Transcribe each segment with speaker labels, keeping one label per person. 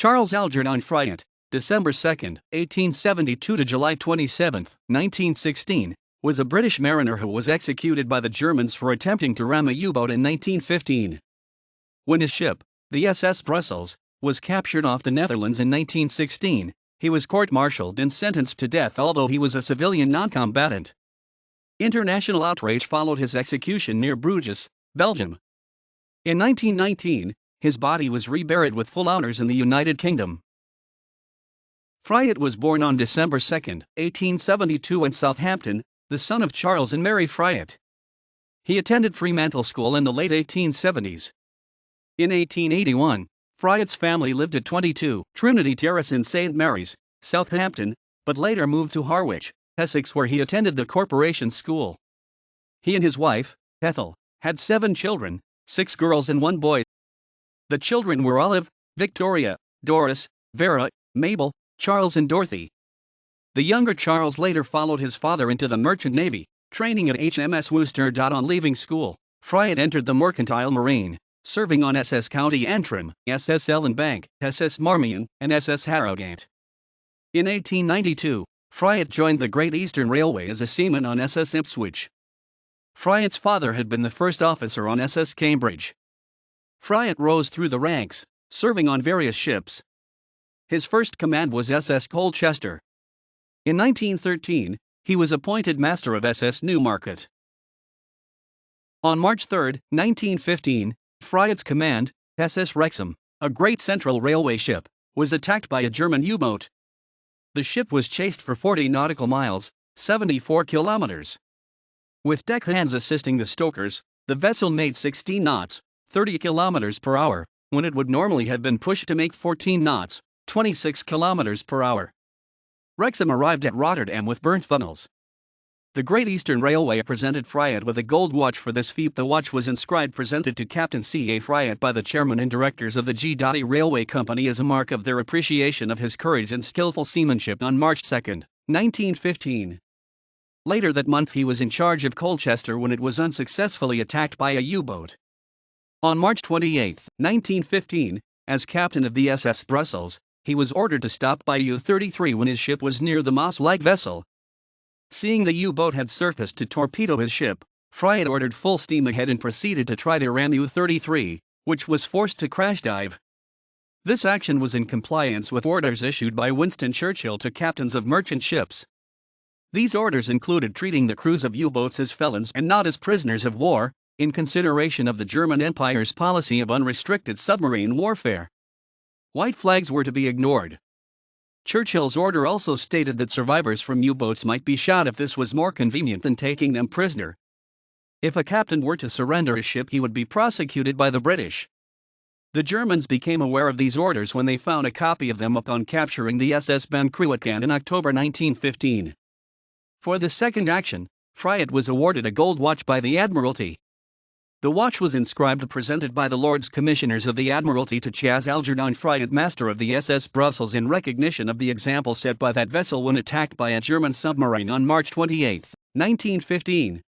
Speaker 1: Charles Algernon Fryatt, December 2, 1872 to July 27, 1916, was a British mariner who was executed by the Germans for attempting to ram a U-boat in 1915. When his ship, the SS Brussels, was captured off the Netherlands in 1916, he was court-martialed and sentenced to death, although he was a civilian non-combatant. International outrage followed his execution near Bruges, Belgium. In 1919, his body was reburied with full honors in the United Kingdom. Fryatt was born on December 2, 1872 in Southampton, the son of Charles and Mary Fryatt. He attended Fremantle School in the late 1870s. In 1881, Fryatt's family lived at 22 Trinity Terrace in St. Mary's, Southampton, but later moved to Harwich, Essex, where he attended the Corporation School. He and his wife, Ethel, had 7 children, 6 girls and 1 boy. The children were Olive, Victoria, Doris, Vera, Mabel, Charles and Dorothy. The younger Charles later followed his father into the Merchant Navy, training at HMS Worcester. On leaving school, Fryatt entered the Mercantile Marine, serving on SS County Antrim, SS Ellenbank, SS Marmion, and SS Harrogate. In 1892, Fryatt joined the Great Eastern Railway as a seaman on SS Ipswich. Fryatt's father had been the first officer on SS Cambridge. Fryatt rose through the ranks, serving on various ships. His first command was SS Colchester. In 1913, he was appointed master of SS Newmarket. On March 3, 1915, Fryatt's command, SS Wrexham, a Great Central Railway ship, was attacked by a German U-boat. The ship was chased for 40 nautical miles, 74 kilometers. With deckhands assisting the stokers, the vessel made 16 knots, 30 kilometers per hour, when it would normally have been pushed to make 14 knots, 26 kilometers per hour. Wrexham arrived at Rotterdam with burnt funnels. The Great Eastern Railway presented Fryatt with a gold watch for this feat. The watch was inscribed "Presented to Captain C.A. Fryatt by the chairman and directors of the G. Railway Company as a mark of their appreciation of his courage and skillful seamanship on March 2, 1915. Later that month he was in charge of Colchester when it was unsuccessfully attacked by a U-boat. On March 28, 1915, as captain of the SS Brussels, he was ordered to stop by U-33 when his ship was near the Moss-like vessel. Seeing the U-boat had surfaced to torpedo his ship, Fryatt ordered full steam ahead and proceeded to try to ram U-33, which was forced to crash dive. This action was in compliance with orders issued by Winston Churchill to captains of merchant ships. These orders included treating the crews of U-boats as felons and not as prisoners of war, in consideration of the German Empire's policy of unrestricted submarine warfare. White flags were to be ignored. Churchill's order also stated that survivors from U-boats might be shot if this was more convenient than taking them prisoner. If a captain were to surrender his ship, he would be prosecuted by the British. The Germans became aware of these orders when they found a copy of them upon capturing the SS Van Cruachan in October 1915. For the second action, Fryatt was awarded a gold watch by the Admiralty. The watch was inscribed "Presented by the Lords Commissioners of the Admiralty to Chas Algernon Fryatt, master of the SS Brussels," in recognition of the example set by that vessel when attacked by a German submarine on March 28, 1915.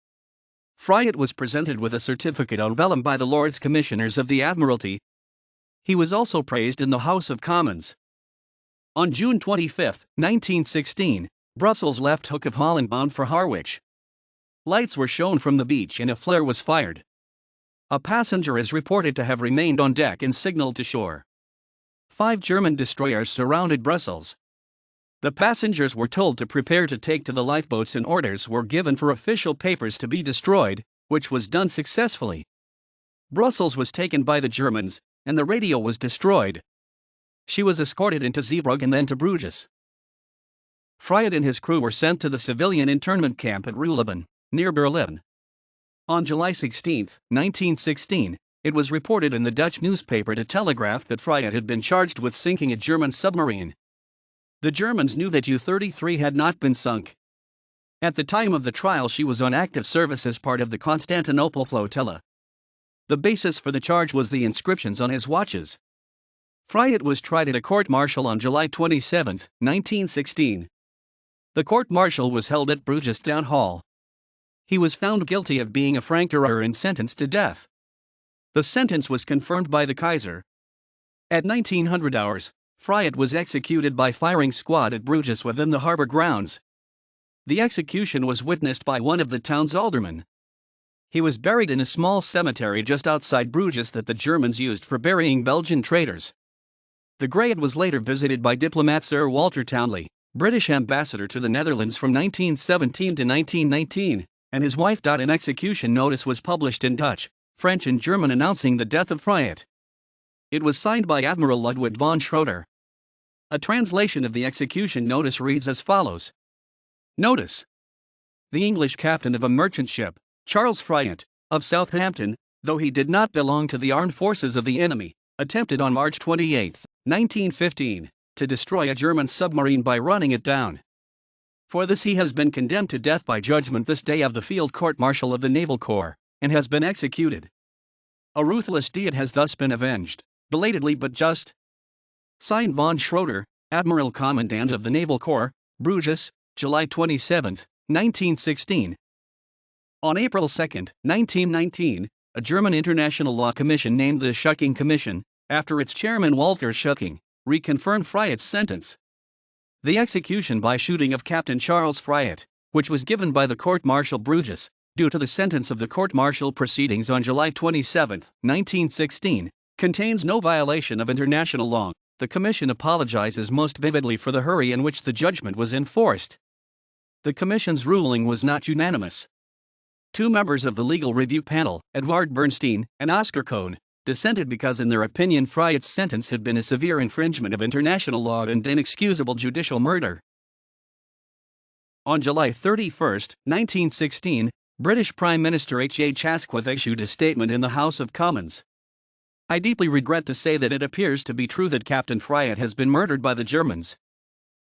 Speaker 1: Fryatt was presented with a certificate on vellum by the Lords Commissioners of the Admiralty. He was also praised in the House of Commons. On June 25, 1916, Brussels left Hook of Holland bound for Harwich. Lights were shown from the beach and a flare was fired. A passenger is reported to have remained on deck and signaled to shore. 5 German destroyers surrounded Brussels. The passengers were told to prepare to take to the lifeboats and orders were given for official papers to be destroyed, which was done successfully. Brussels was taken by the Germans, and the radio was destroyed. She was escorted into Zeebrugge and then to Bruges. Fryatt and his crew were sent to the civilian internment camp at Ruhleben, near Berlin. On July 16, 1916, it was reported in the Dutch newspaper De Telegraaf that Fryatt had been charged with sinking a German submarine. The Germans knew that U-33 had not been sunk. At the time of the trial, she was on active service as part of the Constantinople flotilla. The basis for the charge was the inscriptions on his watches. Fryatt was tried at a court-martial on July 27, 1916. The court-martial was held at Bruges Town Hall. He was found guilty of being a franc-tireur and sentenced to death. The sentence was confirmed by the Kaiser. At 1900 hours, Fryatt was executed by firing squad at Bruges within the harbour grounds. The execution was witnessed by one of the town's aldermen. He was buried in a small cemetery just outside Bruges that the Germans used for burying Belgian traitors. The grave was later visited by diplomat Sir Walter Townley, British ambassador to the Netherlands from 1917 to 1919, and his wife. An execution notice was published in Dutch, French and German announcing the death of Fryatt. It was signed by Admiral Ludwig von Schroeder. A translation of the execution notice reads as follows. Notice. The English captain of a merchant ship, Charles Fryatt, of Southampton, though he did not belong to the armed forces of the enemy, attempted on March 28, 1915, to destroy a German submarine by running it down. For this he has been condemned to death by judgment this day of the Field Court-Martial of the Naval Corps, and has been executed. A ruthless deed has thus been avenged, belatedly but just. Signed von Schroeder, Admiral Commandant of the Naval Corps, Bruges, July 27, 1916. On April 2, 1919, a German international law commission named the Schucking Commission, after its chairman Walter Schucking, reconfirmed Fryatt's sentence. The execution by shooting of Captain Charles Fryatt, which was given by the court-martial Bruges, due to the sentence of the court-martial proceedings on July 27, 1916, contains no violation of international law. The Commission apologizes most vividly for the hurry in which the judgment was enforced. The Commission's ruling was not unanimous. Two members of the legal review panel, Edward Bernstein and Oscar Cohn, dissented because in their opinion Fryatt's sentence had been a severe infringement of international law and inexcusable judicial murder. On July 31, 1916, British Prime Minister H.H. Asquith issued a statement in the House of Commons. I deeply regret to say that it appears to be true that Captain Fryatt has been murdered by the Germans.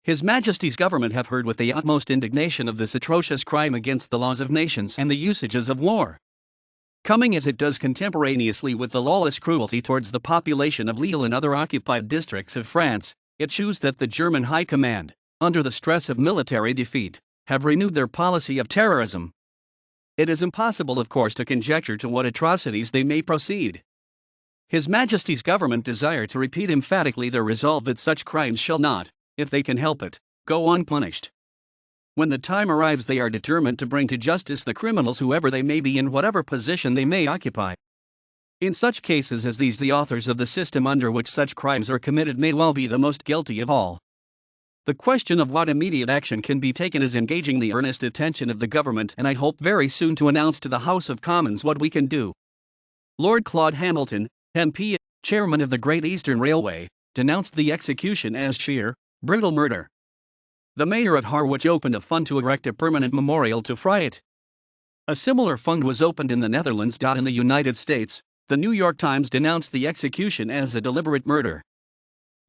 Speaker 1: His Majesty's government have heard with the utmost indignation of this atrocious crime against the laws of nations and the usages of war. Coming as it does contemporaneously with the lawless cruelty towards the population of Lille and other occupied districts of France, it shews that the German High Command, under the stress of military defeat, have renewed their policy of terrorism. It is impossible, of course, to conjecture to what atrocities they may proceed. His Majesty's government desire to repeat emphatically their resolve that such crimes shall not, if they can help it, go unpunished. When the time arrives, they are determined to bring to justice the criminals, whoever they may be, in whatever position they may occupy. In such cases as these, the authors of the system under which such crimes are committed may well be the most guilty of all. The question of what immediate action can be taken is engaging the earnest attention of the government, and I hope very soon to announce to the House of Commons what we can do. Lord Claude Hamilton, MP, chairman of the Great Eastern Railway, denounced the execution as sheer, brutal murder. The mayor of Harwich opened a fund to erect a permanent memorial to Fryatt. A similar fund was opened in the Netherlands. In the United States, the New York Times denounced the execution as a deliberate murder.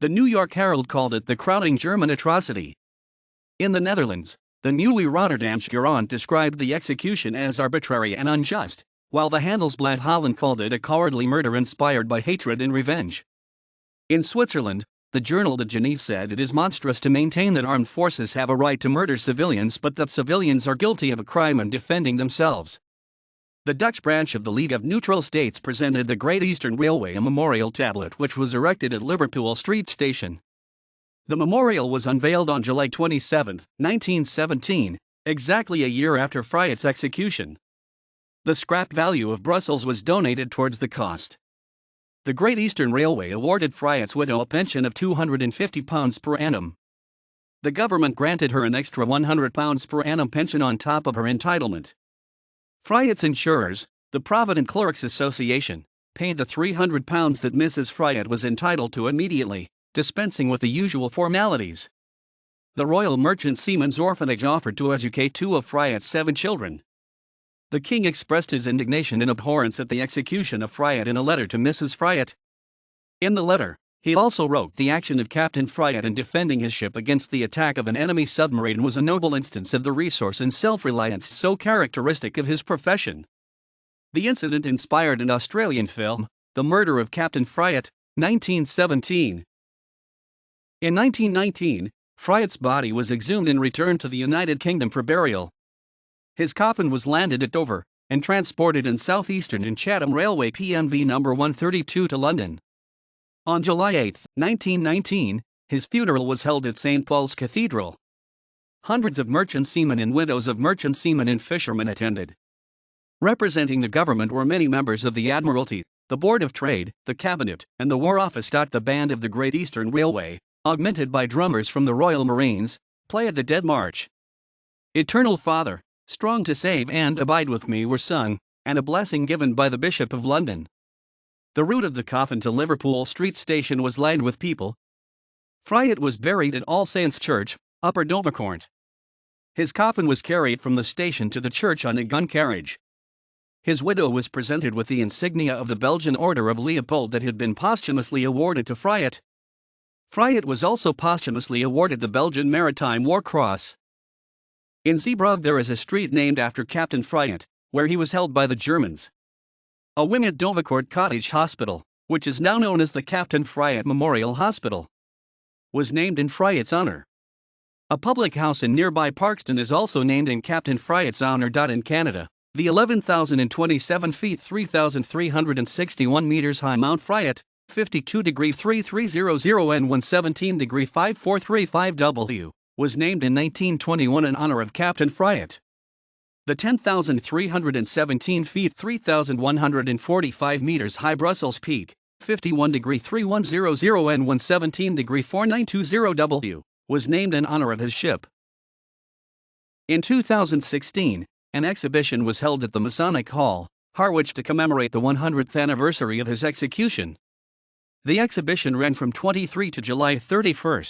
Speaker 1: The New York Herald called it the crowning German atrocity. In the Netherlands, the Nieuwe Rotterdamsche Courant described the execution as arbitrary and unjust, while the Handelsblad Holland called it a cowardly murder inspired by hatred and revenge. In Switzerland, the journal de Genève said it is monstrous to maintain that armed forces have a right to murder civilians, but that civilians are guilty of a crime in defending themselves. The Dutch branch of the League of Neutral States presented the Great Eastern Railway a memorial tablet which was erected at Liverpool Street Station. The memorial was unveiled on July 27, 1917, exactly a year after Fryatt's execution. The scrap value of Brussels was donated towards the cost. The Great Eastern Railway awarded Fryatt's widow a pension of £250 per annum. The government granted her an extra £100 per annum pension on top of her entitlement. Fryatt's insurers, the Provident Clerks Association, paid the £300 that Mrs. Fryatt was entitled to immediately, dispensing with the usual formalities. The Royal Merchant Seamen's Orphanage offered to educate 2 of Fryatt's 7 children. The king expressed his indignation and abhorrence at the execution of Fryatt in a letter to Mrs. Fryatt. In the letter, he also wrote, "The action of Captain Fryatt in defending his ship against the attack of an enemy submarine was a noble instance of the resource and self-reliance so characteristic of his profession." The incident inspired an Australian film, The Murder of Captain Fryatt, 1917. In 1919, Fryatt's body was exhumed and returned to the United Kingdom for burial. His coffin was landed at Dover and transported in Southeastern and Chatham Railway PMV number 132 to London. On July 8, 1919, his funeral was held at St. Paul's Cathedral. Hundreds of merchant seamen and widows of merchant seamen and fishermen attended. Representing the government were many members of the Admiralty, the Board of Trade, the Cabinet, and the War Office. The band of the Great Eastern Railway, augmented by drummers from the Royal Marines, played the Dead March. Eternal Father, strong to save and abide with me were sung, and a blessing given by the Bishop of London. The route of the coffin to Liverpool Street Station was lined with people. Fryatt was buried at All Saints Church, Upper Dovercourt. His coffin was carried from the station to the church on a gun carriage. His widow was presented with the insignia of the Belgian Order of Leopold that had been posthumously awarded to Fryatt. Fryatt was also posthumously awarded the Belgian Maritime War Cross. In Zeebrugge there is a street named after Captain Fryatt, where he was held by the Germans. A wing at Dovercourt Cottage Hospital, which is now known as the Captain Fryatt Memorial Hospital, was named in Fryatt's honor. A public house in nearby Parkston is also named in Captain Fryatt's honor. In Canada, the 11,027 feet 3,361 meters high Mount Fryatt, 52°3300 and 117°5435 was named in 1921 in honor of Captain Fryatt. The 10,317 feet 3,145 meters high Brussels Peak, 51°3100 and 117°4920 was named in honor of his ship. In 2016, an exhibition was held at the Masonic Hall, Harwich, to commemorate the 100th anniversary of his execution. The exhibition ran from 23 to July 31.